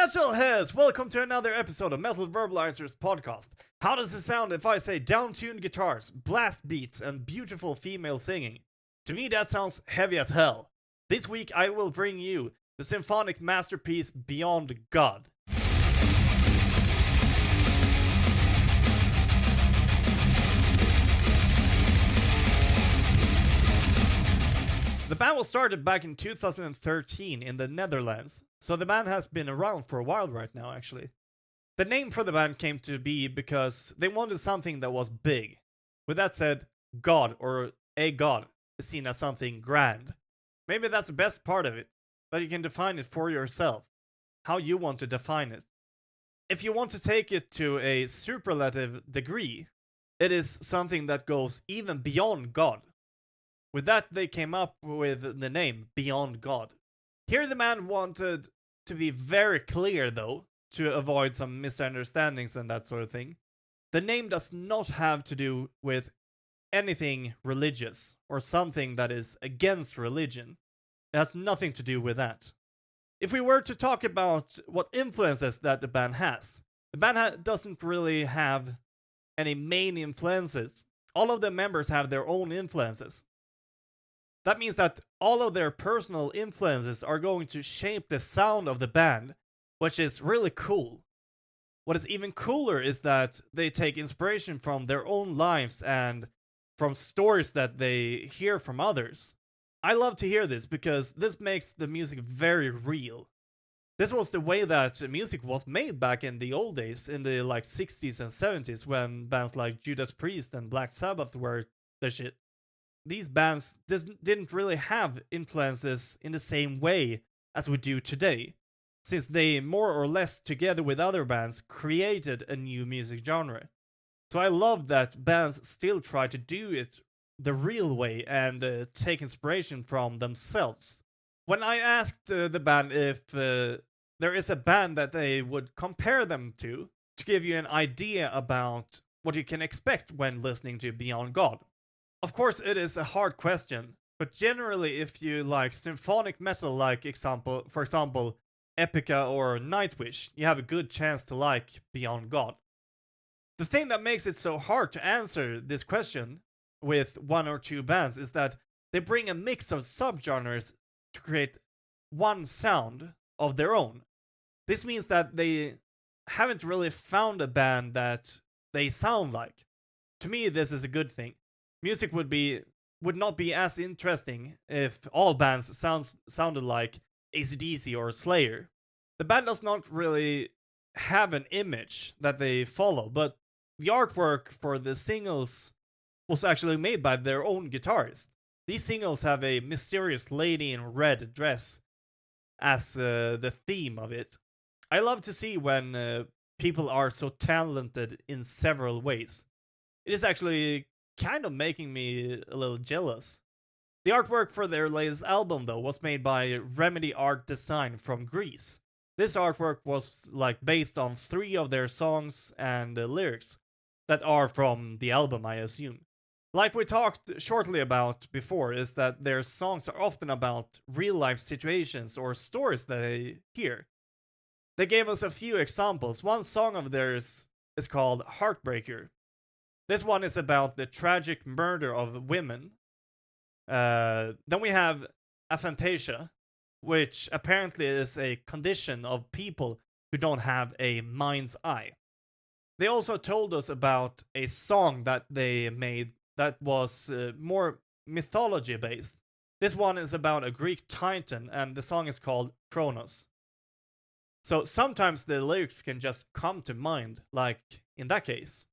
Metalheads! Welcome to another episode of Metal Verbalizers podcast. How does it sound if I say down-tuned guitars, blast beats, and beautiful female singing? To me that sounds heavy as hell. This week I will bring you the symphonic masterpiece Beyond God. The band was started back in 2013 in the Netherlands, so the band has been around for a while right now actually. The name for the band came to be because they wanted something that was big. With that said, God or a god is seen as something grand. Maybe that's the best part of it, that you can define it for yourself, how you want to define it. If you want to take it to a superlative degree, it is something that goes even beyond God. With that, they came up with the name Beyond God. Here the man wanted to be very clear though, to avoid some misunderstandings and that sort of thing. The name does not have to do with anything religious or something that is against religion. It has nothing to do with that. If we were to talk about what influences that the band has, the band doesn't really have any main influences. All of the members have their own influences. That means that all of their personal influences are going to shape the sound of the band, which is really cool. What is even cooler is that they take inspiration from their own lives and from stories that they hear from others. I love to hear this because this makes the music very real. This was the way that music was made back in the old days, in the 60s and 70s, when bands like Judas Priest and Black Sabbath were the shit. These bands didn't really have influences in the same way as we do today, since they more or less together with other bands created a new music genre. So I love that bands still try to do it the real way and take inspiration from themselves. When I asked the band if there is a band that they would compare them to give you an idea about what you can expect when listening to Beyond God. Of course, it is a hard question, but generally, if you like symphonic metal, for example, Epica or Nightwish, you have a good chance to like Beyond God. The thing that makes it so hard to answer this question with one or two bands is that they bring a mix of subgenres to create one sound of their own. This means that they haven't really found a band that they sound like. To me, this is a good thing. Music would not be as interesting if all bands sounded like AC/DC or Slayer. The band does not really have an image that they follow, but the artwork for the singles was actually made by their own guitarist. These singles have a mysterious lady in red dress as the theme of it. I love to see when people are so talented in several ways. It is actually kind of making me a little jealous. The artwork for their latest album though was made by Remedy Art Design from Greece. This artwork was based on 3 of their songs and lyrics that are from the album, I assume. Like we talked shortly about before, is that their songs are often about real life situations or stories that they hear. They gave us a few examples. One song of theirs is called Heartbreaker. This one is about the tragic murder of women. Then we have aphantasia, which apparently is a condition of people who don't have a mind's eye. They also told us about a song that they made that was more mythology based. This one is about a Greek titan and the song is called Kronos. So sometimes the lyrics can just come to mind, like in that case.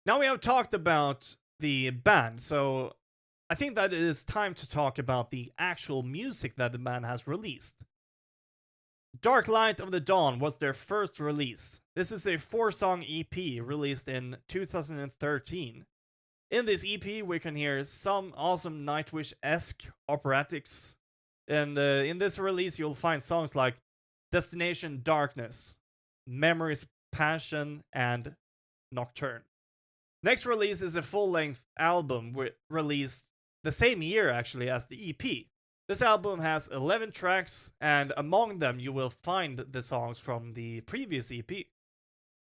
Now we have talked about the band, so I think that it is time to talk about the actual music that the band has released. Dark Light of the Dawn was their first release. This is a 4-song EP released in 2013. In this EP we can hear some awesome Nightwish-esque operatics, and in this release you'll find songs like Destination Darkness, Memories Passion, and Nocturne. Next release is a full-length album released the same year actually as the EP. This album has 11 tracks, and among them you will find the songs from the previous EP.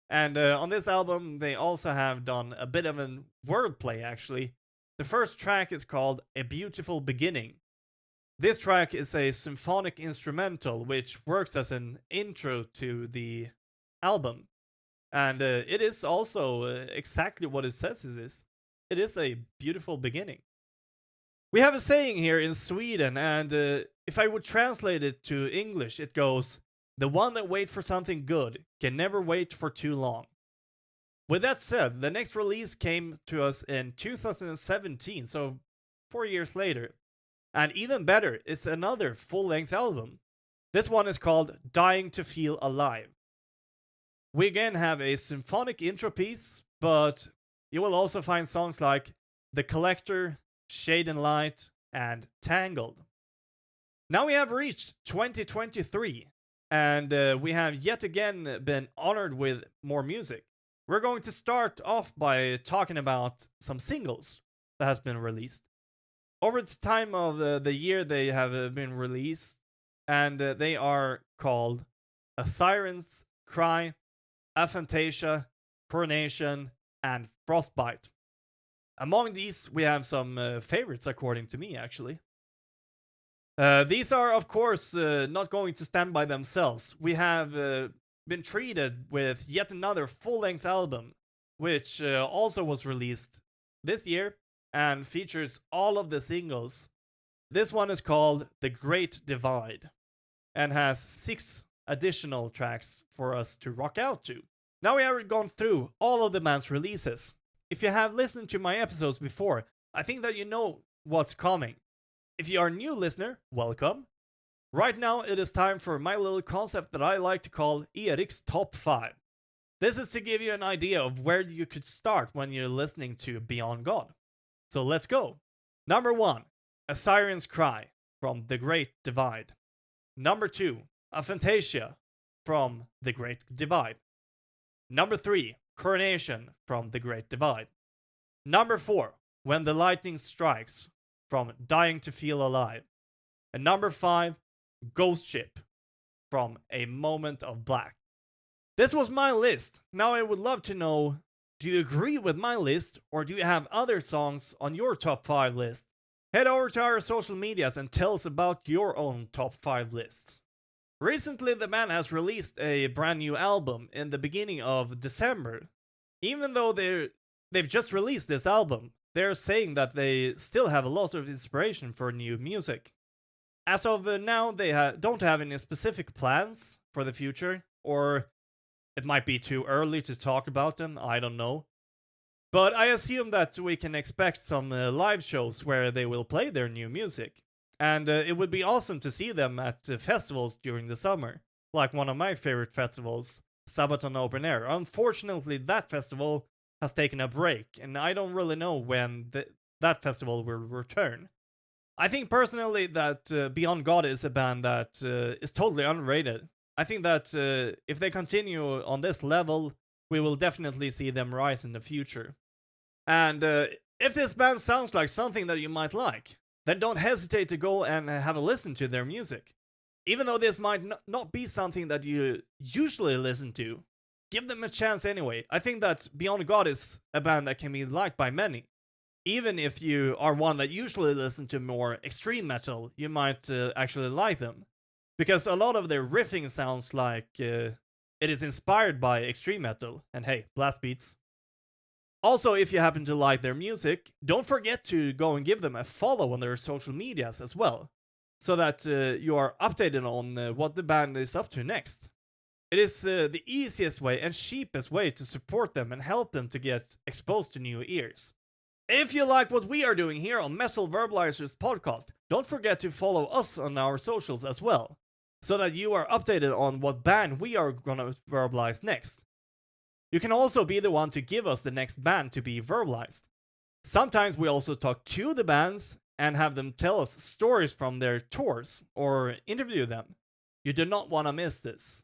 And on this album, they also have done a bit of a wordplay, actually. The first track is called A Beautiful Beginning. This track is a symphonic instrumental which works as an intro to the album. And it is also exactly what it says it is. It is a beautiful beginning. We have a saying here in Sweden, and if I would translate it to English, it goes, "The one that waits for something good can never wait for too long." With that said, the next release came to us in 2017, so 4 years later. And even better, it's another full-length album. This one is called Dying to Feel Alive. We again have a symphonic intro piece, but you will also find songs like The Collector, Shade and Light, and Tangled. Now we have reached 2023, and we have yet again been honored with more music. We're going to start off by talking about some singles that has been released. Over the time of the year they have been released, and they are called A Siren's Cry, Aphantasia, Coronation, and Frostbite. Among these, we have some favorites, according to me, actually. These are, of course, not going to stand by themselves. We have been treated with yet another full-length album, which also was released this year and features all of the singles. This one is called The Great Divide and has 6 additional tracks for us to rock out to. Now we have gone through all of the band's releases. If you have listened to my episodes before, I think that you know what's coming. If you are a new listener, welcome. Right now it is time for my little concept that I like to call Erik's Top 5. This is to give you an idea of where you could start when you're listening to Beyond God. So let's go. Number 1, A Siren's Cry from The Great Divide. Number 2, Aphantasia from The Great Divide. Number 3, Coronation from The Great Divide. Number 4, When the Lightning Strikes from Dying to Feel Alive. And number 5, Ghost Ship from A Moment of Black. This was my list. Now I would love to know, do you agree with my list, or do you have other songs on your top 5 list? Head over to our social medias and tell us about your own top 5 lists. Recently, the band has released a brand new album in the beginning of December. Even though they've just released this album, they're saying that they still have a lot of inspiration for new music. As of now, they don't have any specific plans for the future, or it might be too early to talk about them, I don't know. But I assume that we can expect some live shows where they will play their new music. And it would be awesome to see them at festivals during the summer, like one of my favorite festivals, Sabaton Open Air. Unfortunately, that festival has taken a break, and I don't really know when that festival will return. I think personally that Beyond God is a band that is totally underrated. I think that if they continue on this level, we will definitely see them rise in the future. And if this band sounds like something that you might like, then don't hesitate to go and have a listen to their music. Even though this might not be something that you usually listen to, give them a chance anyway. I think that Beyond God is a band that can be liked by many. Even if you are one that usually listens to more extreme metal, you might actually like them. Because a lot of their riffing sounds like it is inspired by extreme metal. And hey, blast beats. Also, if you happen to like their music, don't forget to go and give them a follow on their social medias as well, so that you are updated on what the band is up to next. It is the easiest way and cheapest way to support them and help them to get exposed to new ears. If you like what we are doing here on Metal Verbalizers podcast, don't forget to follow us on our socials as well, so that you are updated on what band we are gonna verbalize next. You can also be the one to give us the next band to be verbalized. Sometimes we also talk to the bands and have them tell us stories from their tours or interview them. You do not want to miss this.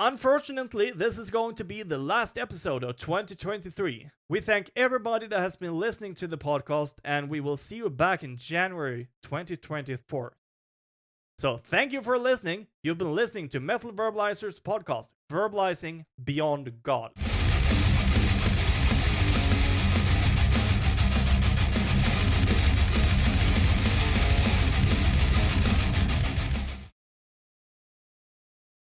Unfortunately, this is going to be the last episode of 2023. We thank everybody that has been listening to the podcast, and we will see you back in January 2024. So thank you for listening. You've been listening to Metal Verbalizers podcast, Verbalizing Beyond God.